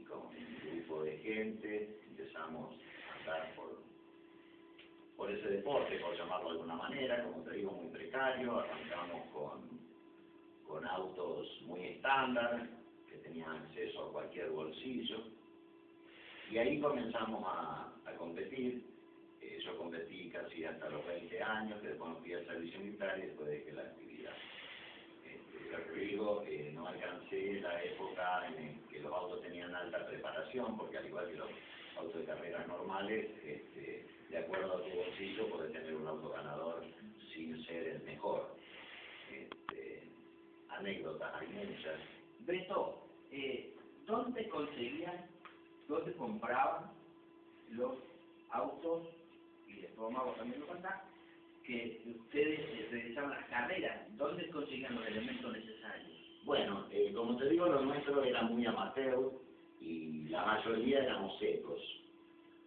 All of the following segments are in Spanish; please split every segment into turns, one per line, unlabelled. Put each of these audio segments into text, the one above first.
con un grupo de gente empezamos a andar por ese deporte, por llamarlo de alguna manera, como te digo, muy precario. Arrancamos con autos muy estándar, que tenían acceso a cualquier bolsillo, y ahí comenzamos a competir. Yo competí casi hasta los 20 años, que después me fui al servicio militar y después dejé la actividad. Ya te digo, no alcancé la época en que los autos tenían alta preparación, porque al igual que los autos de carreras normales, de acuerdo a tu bolsillo, podés tener un auto ganador sin ser el mejor. Anécdotas hay muchas.
Beto, ¿dónde compraban los autos, y después vamos también lo contás, que ustedes realizaban las carreras? ¿Dónde conseguían los elementos necesarios?
Bueno, como te digo, lo nuestro era muy amateur y la mayoría éramos secos.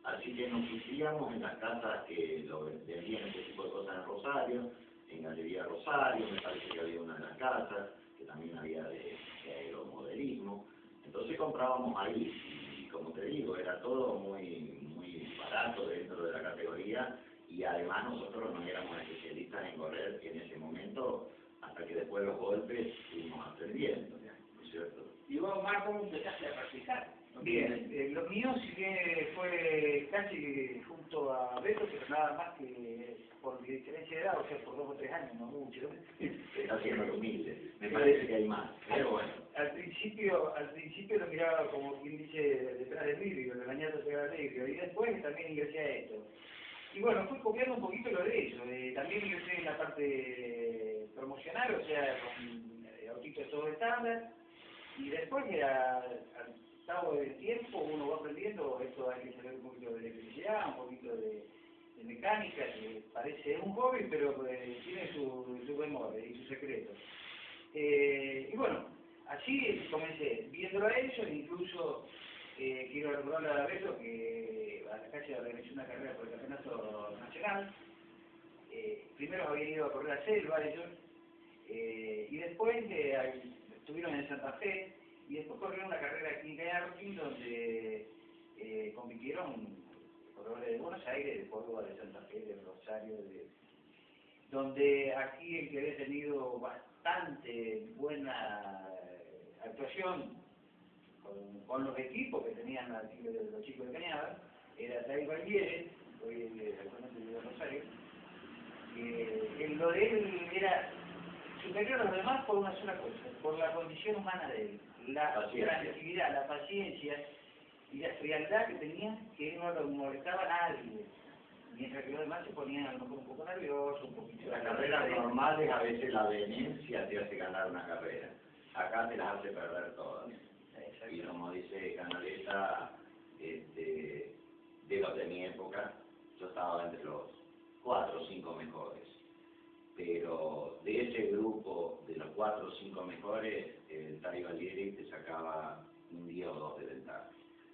Así que nos surtíamos en las casas que lo vendían este tipo de cosas en Rosario, en Galería Rosario, me parece que había una de las casas, que también había de aeromodelismo. Entonces comprábamos ahí, y como te digo, era todo muy barato dentro de la categoría, y además nosotros no éramos especialistas en correr en ese momento, hasta que después de los golpes fuimos aprendiendo, ¿no es cierto?
Y vos, Omar, ¿cómo empezaste a practicar?
Bien, lo mío sí que fue casi junto a Beto, pero nada más que por mi diferencia de edad, o sea, por 2 o 3 años, no mucho.
Está siendo humilde, me parece que hay más, pero bueno.
Al principio lo miraba como quien dice detrás del vidrio, regañándose al vidrio, y después también ingresé a esto. Y bueno, fui copiando un poquito lo de eso, también ingresé en la parte promocional, o sea, con autitos todo estándar, y después al cabo del tiempo uno va aprendiendo, esto hay que saber un poquito de electricidad, un poquito de mecánica, que parece un hobby, pero tiene su bemoles y su secreto. Y bueno, así comencé, viéndolo a ellos, incluso quiero recordarle a Beto que a la calle organizó una carrera por el campeonato nacional. Primero habían ido a correr a Selva ellos, y después estuvieron en Santa Fe, y después corrieron una carrera aquí en Cañarroquín, donde compitieron corredores de Buenos Aires, de Córdoba, de Santa Fe, de Rosario, donde aquí el que había tenido bastante buena actuación con los equipos que tenían los chicos de Cañada, era Tai Valliere, hoy actualmente vive en Rosario. Lo de él era superior a los demás por una sola cosa, por la condición humana de él, la tranquilidad, la paciencia y la frialdad que tenía, que él no lo molestaba a nadie, mientras que los demás se ponían a lo mejor un poco nerviosos, un poquito...
Las carreras normales a veces la vehemencia te hace ganar una carrera, acá te las hace perder todas. Y como dice Canaleta, de los de mi época, yo estaba entre los 4 o 5 mejores. Pero de ese grupo, de los 4 o 5 mejores, el Tai Valliere te sacaba un día o 2 de ventaja.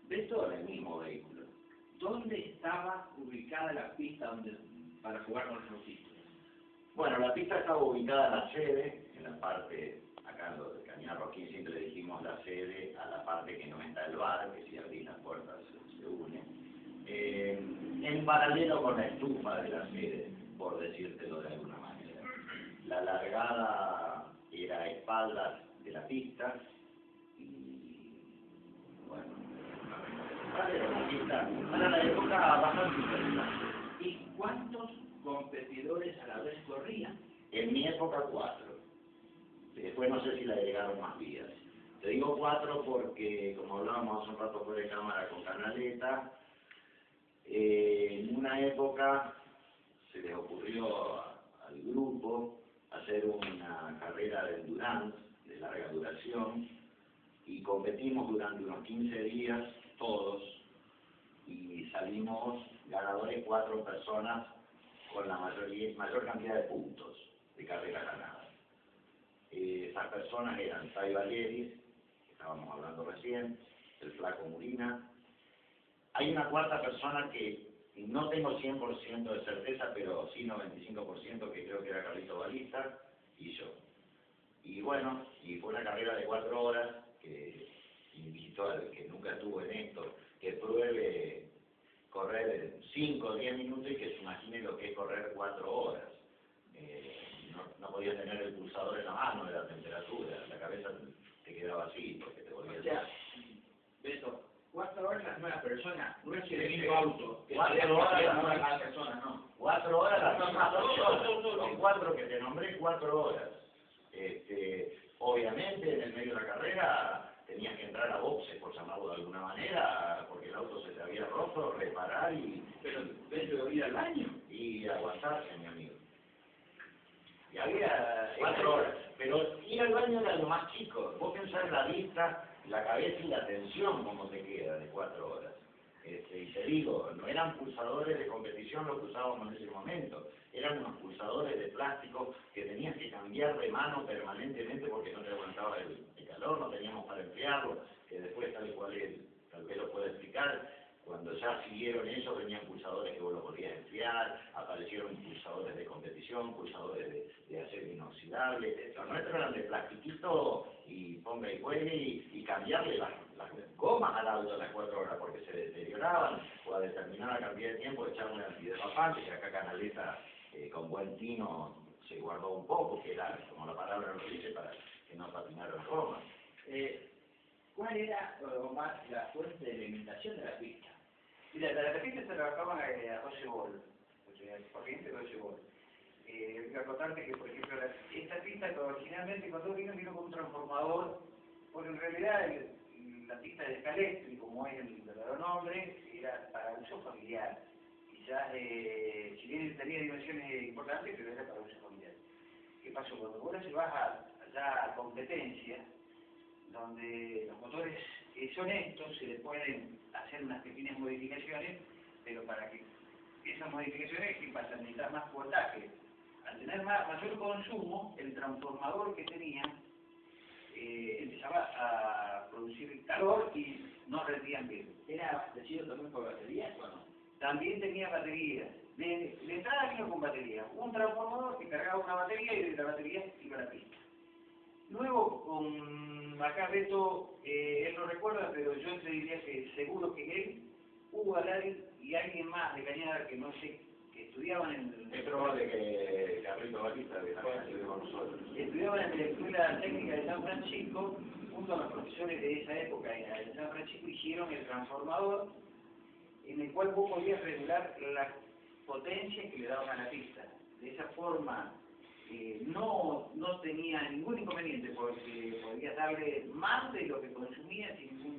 Beto,
con el mismo vehículo.
¿Dónde estaba ubicada la pista para jugar con los autitos?
Bueno, la pista estaba ubicada en la sede, en la parte, acá en lo de Cañarroquín siempre le dijimos la sede a la parte que no está el bar, que si abrís las puertas se une. En paralelo con la estufa de la sede, por decírtelo de alguna manera. La largada era a espaldas de la pista y bueno, era una pista para la época bastante interesante.
¿Y cuántos competidores a la vez corrían?
En mi época 4. Después no sé si le agregaron más vías. Te digo 4 porque, como hablábamos hace un rato fuera de cámara con Canaleta, en una época se les ocurrió al grupo hacer una carrera de endurance de larga duración y competimos durante unos 15 días todos y salimos ganadores 4 personas con la mayor cantidad de puntos de carrera ganada. Esas personas eran Tai Valliere, que estábamos hablando recién, el Flaco Murina. Hay una cuarta persona que no tengo 100% de certeza, pero sí 95%, que creo que era Carlito Balista, y yo. Y bueno, y fue una carrera de 4 horas que invitó invito al que nunca estuvo en esto, que pruebe correr 5 o 10 minutos y que se imagine lo que es correr 4 horas. No podías tener el pulsador en la mano de la temperatura, la cabeza te quedaba así porque te volvías...
O sea, Beto, 4 horas la nueva persona, no es el mismo auto.
4 horas la
nueva
nueva
persona, no.
4 horas las mismas 2 horas. Los 4 que te nombré, 4 horas. Obviamente en el medio de la carrera tenías que entrar a boxes, por llamarlo de alguna manera, porque el auto se te había roto, reparar y...
Pero dentro de ir al baño.
Y aguantarse, mi amigo. Y había 4 horas. Pero ir al baño era lo más chico. Vos pensás la vista, la cabeza y la tensión como te queda de 4 horas. Y te digo, no eran pulsadores de competición lo que usábamos en ese momento. Eran unos pulsadores de plástico que tenías que cambiar de mano permanentemente porque no te aguantaba el calor, no teníamos para enfriarlo, que después tal vez lo pueda explicar. Cuando ya siguieron eso, venían pulsadores que vos lo podías enfriar, aparecieron pulsadores de competición, pulsadores de acero inoxidable. Los nuestros eran de plastiquito y ponga y juegue y cambiarle las gomas al auto a las 4 horas porque se deterioraban, o a determinada cantidad de tiempo echaban un antiderrapante, que acá Canaleta con buen tino se guardó un poco, que era, como la palabra lo dice, para que no patinaran las gomas.
¿Cuál era, Omar, la fuente de alimentación de la pista?
Mira, la pista se trabajaba a 12 volt, o sea, corriente 12 volt. Voy a contarte que, por ejemplo, esta pista originalmente cuando vino con un transformador, porque en realidad la pista de Scalestri, como es el verdadero nombre, era para uso familiar. Quizás, si bien tenía dimensiones importantes, pero era para uso familiar. ¿Qué pasó? Cuando vos la llevas allá a competencia, donde los motores son estos, se le pueden hacer unas pequeñas modificaciones, pero para que esas modificaciones, ¿qué pasa? Necesitas más voltaje. Al tener mayor consumo, el transformador que tenía empezaba a producir calor y no rendían bien.
¿Era abastecido también por baterías o no?
También tenía baterías. De entrada vino con batería. Un transformador que cargaba una batería y de la batería iba a la pista. Luego, acá Beto, él no recuerda, pero yo te diría que seguro que él, Hugo Alari y alguien más de Cañada que no sé, que estudiaban en...
Es probable que Carlito Batista, que también estudió con nosotros.
Estudiaban en la Escuela Técnica de San Francisco, junto a los profesores de esa época en San Francisco, hicieron el transformador en el cual vos podías regular las potencias que le daban a la pista. De esa forma no tenía ningún inconveniente porque podías darle más de lo que consumía sin ningún